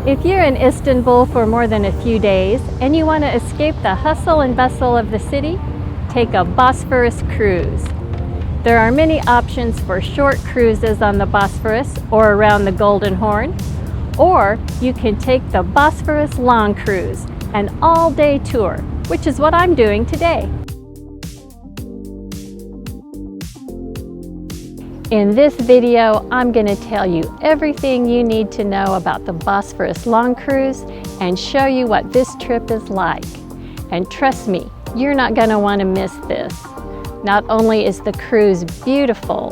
If you're in Istanbul for more than a few days and you want to escape the hustle and bustle of the city, take a Bosphorus cruise. There are many options for short cruises on the Bosphorus or around the Golden Horn, or you can take the Bosphorus Long Cruise, an all-day tour, which is what I'm doing today. In this video, I'm going to tell you everything you need to know about the Bosphorus Long Cruise and show you what this trip is like. And trust me, you're not going to want to miss this. Not only is the cruise beautiful,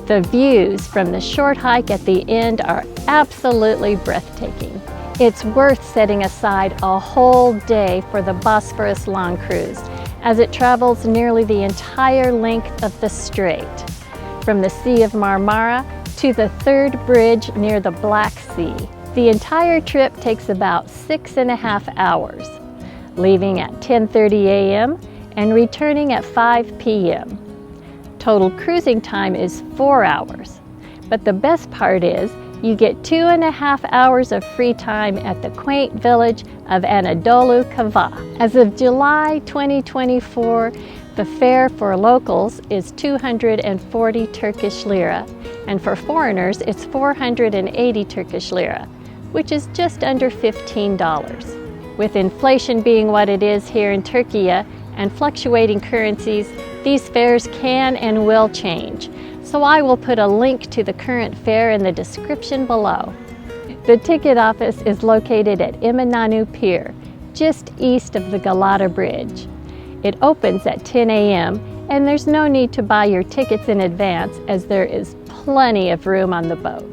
the views from the short hike at the end are absolutely breathtaking. It's worth setting aside a whole day for the Bosphorus Long Cruise, as it travels nearly the entire length of the strait, from the Sea of Marmara to the third bridge near the Black Sea. The entire trip takes about 6.5 hours, leaving at 10:30 a.m. and returning at 5 p.m. Total cruising time is 4 hours, but the best part is you get 2.5 hours of free time at the quaint village of Anadolu Kavağı. As of July 2024, the fare for locals is 240 Turkish lira, and for foreigners it's 480 Turkish lira, which is just under $15. With inflation being what it is here in Turkiye and fluctuating currencies, these fares can and will change, so I will put a link to the current fare in the description below. The ticket office is located at Anadolu Pier, just east of the Galata Bridge. It opens at 10 a.m. and there's no need to buy your tickets in advance, as there is plenty of room on the boat.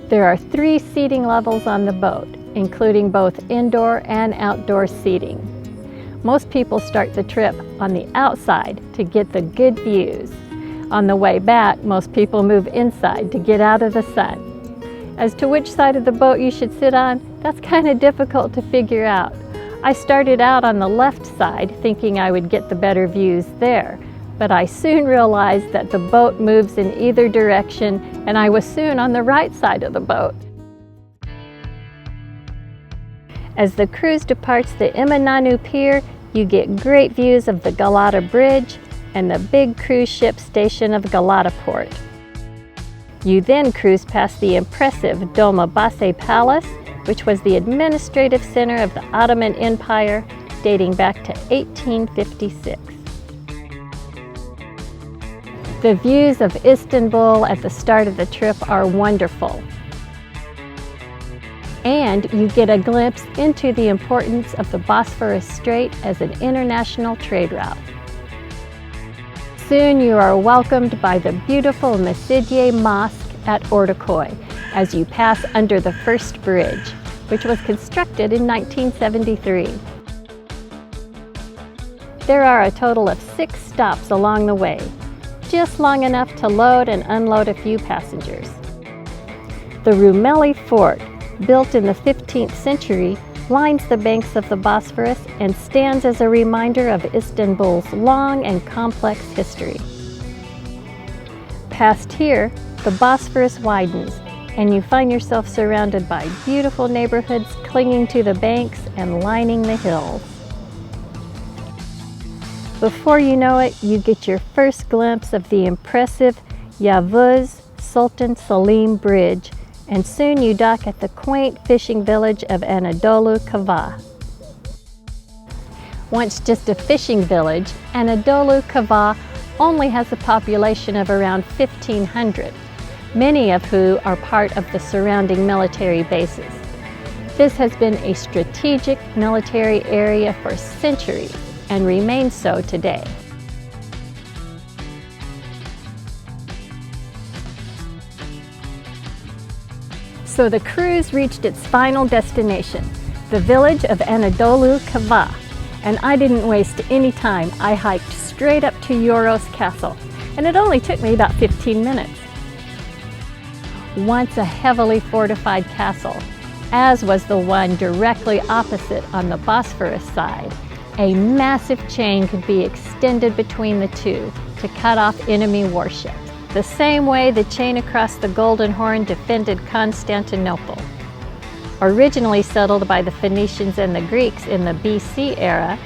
There are 3 seating levels on the boat, including both indoor and outdoor seating. Most people start the trip on the outside to get the good views. On the way back, most people move inside to get out of the sun. As to which side of the boat you should sit on, that's kind of difficult to figure out. I started out on the left side thinking I would get the better views there, but I soon realized that the boat moves in either direction and I was soon on the right side of the boat. As the cruise departs the Anadolu Pier, you get great views of the Galata Bridge and the big cruise ship station of Galataport. You then cruise past the impressive Dolmabahce Palace, which was the administrative center of the Ottoman Empire dating back to 1856. The views of Istanbul at the start of the trip are wonderful, and you get a glimpse into the importance of the Bosphorus Strait as an international trade route. Soon you are welcomed by the beautiful Mosque at Ortakoy as you pass under the first bridge, which was constructed in 1973. There are a total of 6 stops along the way, just long enough to load and unload a few passengers. The Rumeli Fort, built in the 15th century, lines the banks of the Bosphorus and stands as a reminder of Istanbul's long and complex history. Past here, the Bosphorus widens, and you find yourself surrounded by beautiful neighborhoods clinging to the banks and lining the hills. Before you know it, you get your first glimpse of the impressive Yavuz Sultan Selim Bridge, and soon you dock at the quaint fishing village of Anadolu Kavağı. Once just a fishing village, Anadolu Kavağı only has a population of around 1,500, many of who are part of the surrounding military bases. This has been a strategic military area for centuries and remains so today. So the cruise reached its final destination, the village of Anadolu Kavağı, and I didn't waste any time. I hiked straight up to Yoros Castle, and it only took me about 15 minutes. Once a heavily fortified castle, as was the one directly opposite on the Bosphorus side, a massive chain could be extended between the two to cut off enemy warships, the same way the chain across the Golden Horn defended Constantinople. Originally settled by the Phoenicians and the Greeks in the BC era,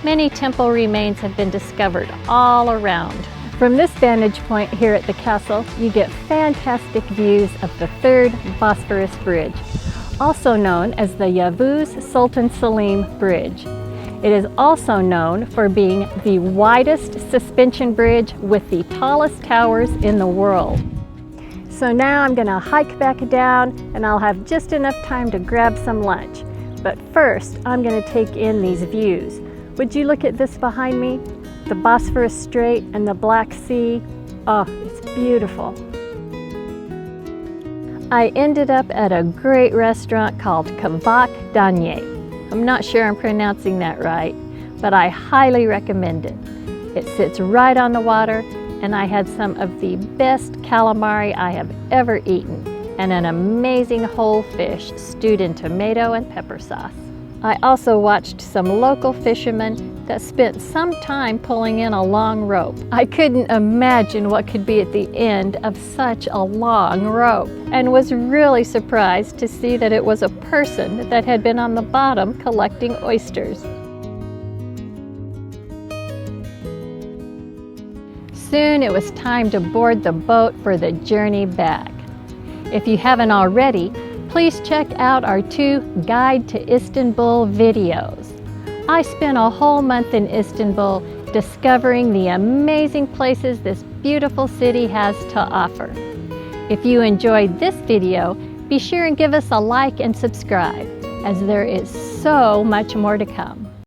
many temple remains have been discovered all around. From this vantage point here at the castle, you get fantastic views of the third Bosphorus Bridge, also known as the Yavuz Sultan Selim Bridge. It is also known for being the widest suspension bridge with the tallest towers in the world. So now I'm going to hike back down and I'll have just enough time to grab some lunch. But first, I'm going to take in these views. Would you look at this behind me? The Bosphorus Strait and the Black Sea. Oh, it's beautiful. I ended up at a great restaurant called Kavak Danye. I'm not sure I'm pronouncing that right, but I highly recommend it. It sits right on the water, and I had some of the best calamari I have ever eaten, and an amazing whole fish stewed in tomato and pepper sauce. I also watched some local fishermen that spent some time pulling in a long rope. I couldn't imagine what could be at the end of such a long rope, and was really surprised to see that it was a person that had been on the bottom collecting oysters. Soon it was time to board the boat for the journey back. If you haven't already, please check out our 2 Guide to Istanbul videos. I spent a whole month in Istanbul discovering the amazing places this beautiful city has to offer. If you enjoyed this video, be sure and give us a like and subscribe, as there is so much more to come.